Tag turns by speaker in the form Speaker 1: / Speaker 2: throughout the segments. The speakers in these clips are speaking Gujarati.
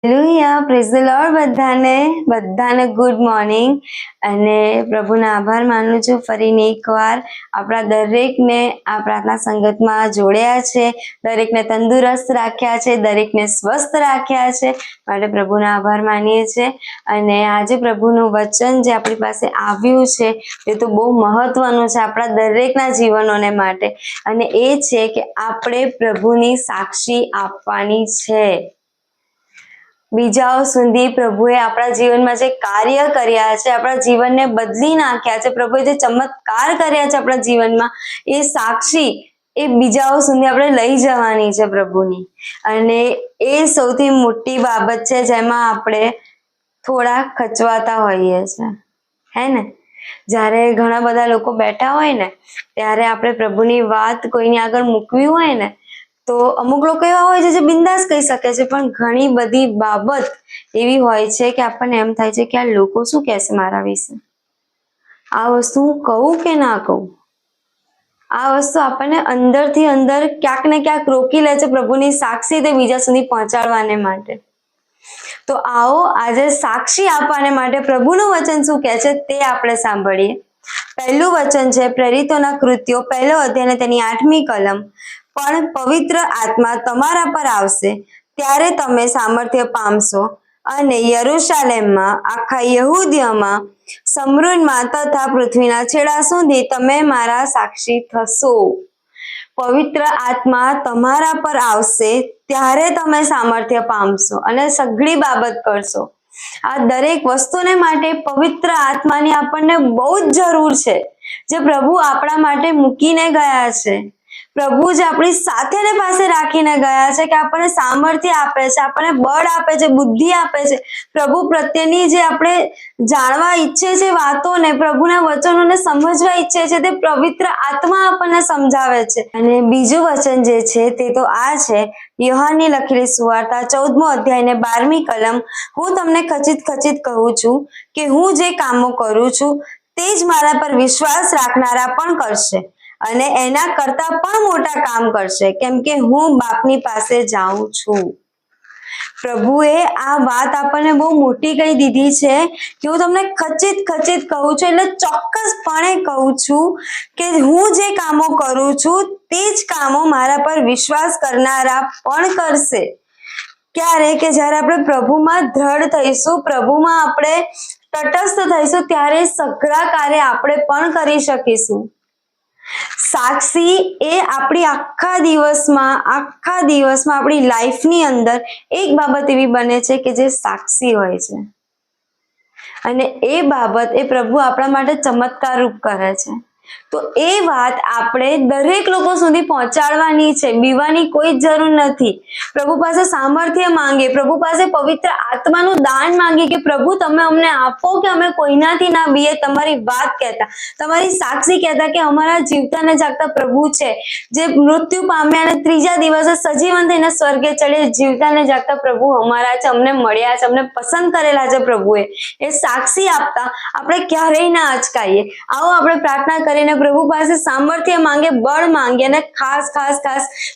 Speaker 1: હાલેલુયા, પ્રેઝ ધ લોર્ડ બધાને ગુડ મોર્નિંગ અને પ્રભુના આભાર માનું છું ફરીને એકવાર આપણા દરેકને આ પ્રાર્થના સંગતમાં જોડ્યા છે, દરેકને તંદુરસ્ત રાખ્યા છે, દરેકને સ્વસ્થ રાખ્યા છે માટે પ્રભુના આભાર માનીએ છીએ। અને આજે પ્રભુનું વચન જે આપણી પાસે આવ્યું છે તે તો બહુ મહત્વનું છે આપણા દરેકના જીવનોને માટે, અને એ છે કે આપણે પ્રભુની સાક્ષી આપવાની છે। બીજાઓ સુધી પ્રભુએ આપણા જીવનમાં જે કાર્ય કર્યા છે, આપણા જીવનને બદલી નાખ્યા છે, પ્રભુએ જે ચમત્કાર કર્યા છે આપણા જીવનમાં, એ સાક્ષી એ બીજાઓ સુધી આપણે લઈ જવાની છે પ્રભુની। અને એ સૌથી મોટી બાબત છે જેમાં આપણે થોડા ખચવાતા હોઈએ છે, હે ને। જ્યારે ઘણા બધા લોકો બેઠા હોય ને ત્યારે આપણે પ્રભુની વાત કોઈની આગળ મૂકવી હોય ને તો અમુક લોકો એવા હોય છે જે બિંદાસ કહી શકે છે, પણ ઘણી બધી બાબત એવી હોય છે કે આપણને એમ થાય છે કે આ લોકો શું કહેશે મારા વિશે, આ વસ્તુ હું કહું કે ના કહું। આ વસ્તુ આપણને અંદરથી અંદર ક્યાંક ને ક્યાંક રોકી લે છે પ્રભુની સાક્ષી તે બીજા સુધી પહોંચાડવાને માટે। તો આવો આજે સાક્ષી આપવાને માટે પ્રભુનું વચન શું કહે છે તે આપણે સાંભળીએ। પહેલું વચન છે પ્રેરિતોના કૃત્યો 1 અધ્યાય અને તેની 8મી કલમ। પણ પવિત્ર આત્મા તમારા પર આવશે ત્યારે તમે સામર્થ્ય પામશો અને યરૂશાલેમમાં, આખા યહૂદયામાં, શમરૂનમાં તથા પૃથ્વીના છેડા સુધી તમે મારા સાક્ષી થશો। પવિત્ર આત્મા તમારા પર આવશે ત્યારે તમે સામર્થ્ય પામશો અને સઘળી બાબત કરશો। આ દરેક વસ્તુને માટે પવિત્ર આત્માની આપણને બહુ જ જરૂર છે, જે પ્રભુ આપણા માટે મૂકીને ગયા છે। પ્રભુ જ આપણી સાથે ને પાસે રાખીને ગયા છે કે આપણને સામર્થ્ય આપે છે, આપણને બળ આપે છે, બુદ્ધિ આપે છે। પ્રભુ પ્રત્યેની જે આપણે જાણવા ઈચ્છે છે વાતોને, પ્રભુના વચનોને સમજવા ઈચ્છે છે તે પવિત્ર આત્મા આપણને સમજાવે છે। અને બીજું વચન જે છે તે તો આ છે, યોહાનની લખેલી સુવાર્તા 14મો અધ્યાય ને 12મી કલમ। હું તમને ખચિત કહું છું કે હું જે કામો કરું છું તે જ મારા પર વિશ્વાસ રાખનારા પણ કરશે અને એના કરતા પણ મોટા કામ કરશે, કેમ કે હું બાપની પાસે જાઉં છું। પ્રભુએ આ વાત આપણને બહુ મોટી કહી દીધી છે કે હું તમને ખચિત કહું છું, એટલે ચોક્કસપણે કહું છું કે હું જે કામો કરું છું તે જ કામો મારા પર વિશ્વાસ કરનારા પણ કરશે। ક્યારે કે જ્યારે આપણે પ્રભુમાં દ્રઢ થઈશું, પ્રભુમાં આપણે તટસ્થ થઈશું, ત્યારે સઘળા કાર્ય આપણે પણ કરી શકીશું। સાક્ષી એ આપણી આખા દિવસમાં આપણી લાઈફની અંદર એક બાબત એવી બને છે કે જે સાક્ષી હોય છે, અને એ બાબત એ પ્રભુ આપણા માટે ચમત્કાર રૂપ કરે છે। તો એ વાત આપણે દરેક લોકો સુધી પહોંચાડવાની છે, બીવાની કોઈ જરૂર નથી। પ્રભુ પાસે સામર્થ્ય માંગીએ, પ્રભુ પાસે પવિત્ર આત્માનું દાન માંગીએ કે પ્રભુ તમે અમને આપો કે અમે કોઈનાથી ના બીએ, તમારી વાત કહેતા, તમારી સાક્ષી કહેતા કે અમારા જીવતા ને જાગતા પ્રભુ છે, જે મૃત્યુ પામ્યા અને ત્રીજા દિવસે સજીવન થઈને સ્વર્ગે ચડે, જીવતા ને જાગતા પ્રભુ અમારા છે, અમને મળ્યા છે, અમને પસંદ કરેલા છે પ્રભુએ। એ સાક્ષી આપતા આપણે ક્યારેય ના અચકાઈએ। આવો આપણે પ્રાર્થના કરીને પ્રભુ પાસે સામર્થ્ય માંગે, બળ માંગે અને ખાસ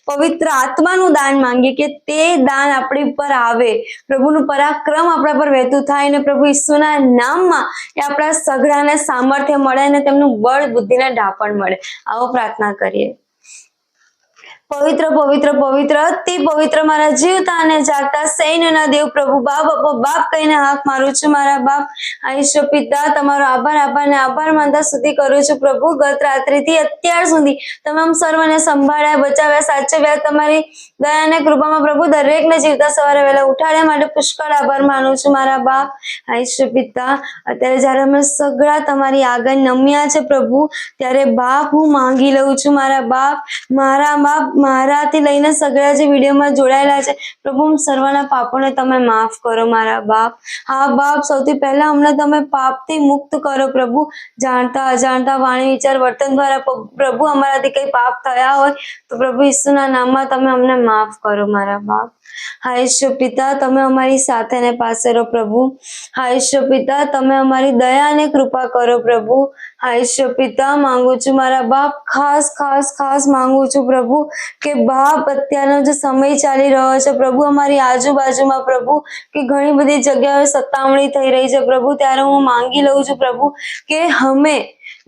Speaker 1: પવિત્ર આત્માનું દાન માંગે કે તે દાન આપણી પર આવે, પ્રભુનું પરાક્રમ આપણા પર વહેતું થાય અને પ્રભુ ઈસુના નામમાં એ આપણા સઘળાને સામર્થ્ય મળે અને તેમનું બળ, બુદ્ધિને ઢાપણ મળે। આવો પ્રાર્થના કરીએ। પવિત્ર અતિ પવિત્ર મારા જીવતા અને જાગતા સૈન્યના દેવ પ્રભુ બાપ કહીને હાથ મારું છું મારા બાપ। ઈશ્વર પિતા તમારો આભાર માનતા સુધી કરું છું પ્રભુ। ગત રાત્રિથી અત્યાર સુધી તમામ સર્વને સંભાળ્યા, બચાવ્યા, સાચવ્યા, તમારી દયા અને કૃપામાં પ્રભુ દરેકને જીવતા સવારે વહેલા ઉઠાડ્યા માટે પુષ્કળ આભાર માનું છું મારા બાપ। ઈશ્વર પિતા અત્યારે જ્યારે અમે સઘળા તમારી આગળ નમ્યા છે પ્રભુ, ત્યારે બાપ હું માંગી લઉં છું મારા બાપ, મારાથી લઈને સગળા જે વિડીયોમાં જોડાયેલા છે પ્રભુ, સર્વના પાપોને તમે માફ કરો મારા બાપ। હા બાપ, સૌથી પહેલા અમને તમે પાપથી મુક્ત કરો પ્રભુ। જાણતા અજાણતા વાણી, વિચાર, વર્તન દ્વારા પ્રભુ અમારાથી કઈ પાપ થયા હોય તો પ્રભુ ઈસુના નામમાં તમે અમને માફ કરો મારા બાપ। હા ઈશ્વર પિતા, તમે અમારી સાથે ને પાસે રહો પ્રભુ. હા ઈશ્વર પિતા, તમે અમારી દયા અને કૃપા કરો પ્રભુ. હા ઈશ્વર પિતા, માંગુ છું મારા બાપ, ખાસ ખાસ ખાસ માંગુ છું પ્રભુ કે બાપ, અત્યારનો જે સમય ચાલી રહ્યો છે પ્રભુ અમારી આજુબાજુમાં પ્રભુ, કે ઘણી બધી જગ્યાએ સતામણી થઈ રહી છે પ્રભુ, ત્યારે હું માંગી લઉં છું પ્રભુ કે અમે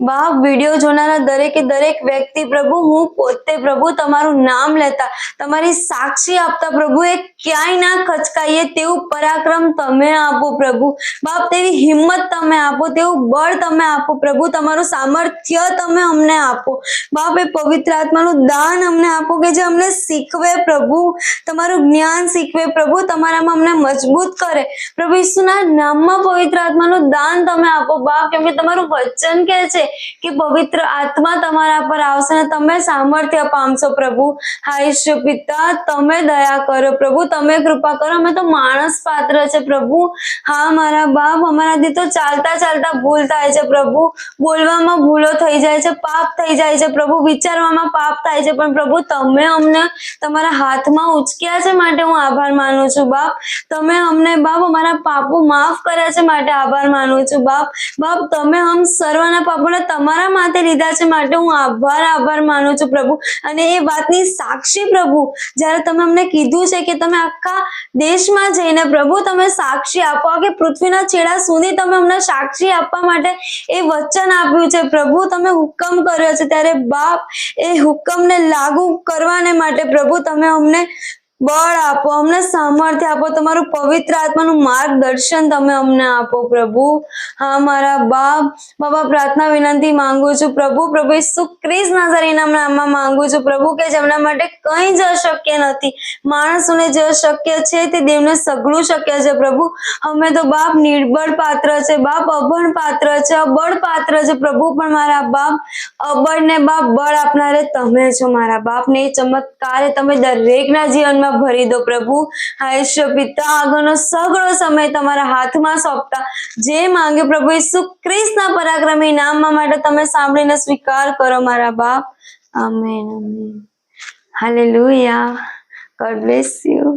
Speaker 1: બાપ વિડીયો જોનારા દરેકે દરેક વ્યક્તિ પ્રભુ, હું પોતે પ્રભુ તમારું નામ લેતા, તમારી સાક્ષી આપતા પ્રભુ, એ ક્યાંય ના ખચકાઈએ તેવું પરાક્રમ તમે આપો પ્રભુ બાપ, તેવી હિંમત તમે આપો, તેવું બળ તમે આપો પ્રભુ, તમારું સામર્થ્ય તમે અમને આપો બાપ, એ પવિત્ર આત્માનું દાન અમને આપો કે જે અમને શીખવે પ્રભુ, તમારું જ્ઞાન શીખવે પ્રભુ, તમારામાં અમને મજબૂત કરે પ્રભુ ઈસુના નામમાં પવિત્ર આત્માનું દાન તમે આપો બાપ, કેમ કે તમારું વચન કહે છે કે પવિત્ર આત્મા તમારા પર આવશે અને તમે સામર્થ્ય પામશો પ્રભુ. હા ઈશ્વર પિતા, તમે દયા કરો પ્રભુ, તમે કૃપા કરો, અમે તો માણસ પાત્ર છે પ્રભુ. હા મારા બાપ, અમારાથી તો ચાલતા ચાલતા ભૂલ થાય છે પ્રભુ, બોલવામાં ભૂલો થઈ જાય છે, પાપ થઈ જાય છે પ્રભુ, વિચારવામાં પાપ થાય છે, પણ પ્રભુ તમે અમને તમારા હાથમાં ઉચક્યા છે માટે હું આભાર માનું છું બાપ. તમે અમને બાપ અમારા પાપો માફ કર્યા છે માટે આભાર માનું છું બાપ. બાપ તમે સર્વના પાપોને તમારા માથે લીધા છે માટે હું આભાર માનું છું પ્રભુ. અને એ વાતની સાક્ષી પ્રભુ, જ્યારે તમે અમને કીધું છે કે તમે આખા દેશમાં જઈને પ્રભુ તમે સાક્ષી આપો, કે પૃથ્વીના છેડા સુધી તમે અમને સાક્ષી આપવા માટે એ વચન આપ્યું છે પ્રભુ, તમે હુકમ કર્યો છે, ત્યારે બાપ એ હુકમને લાગુ કરવાને માટે પ્રભુ તમે અમને બળ આપો, અમને સામર્થ્ય આપો, તમારું પવિત્ર આત્માનું માર્ગદર્શન તમે અમને આપો પ્રભુ. હા મારા બાપ, બાબા પ્રાર્થના વિનંતી માંગુ છું પ્રભુ, પ્રભુ ઈસુ ખ્રિસ્ત નાઝરીના નામમાં માંગુ છું પ્રભુ, કે જેમના માટે કંઈ જ અશક્ય નથી. માણસોને જે અશક્ય છે તે દેવને સઘળું શક્ય છે પ્રભુ. અમે તો બાપ નિર્બળ પાત્ર છે બાપ, અભણ પાત્ર છે, અબળ પાત્ર છે પ્રભુ, પણ મારા બાપ અબળને બાપ બળ આપનારે તમે છો મારા બાપ, ને એ ચમત્કારે તમે દરેકના જીવનમાં ભરી દો પ્રભુ. હા ઈશ્વર પિતા, આગળનો સઘળો સમય તમારા હાથમાં સોંપતા જે માંગે પ્રભુ ઈસુ ખ્રિસ્તના પરાક્રમી નામમાં માટે તમે સાંભળીને સ્વીકાર કરો મારા બાપ. Amen amen. Hallelujah. God bless you.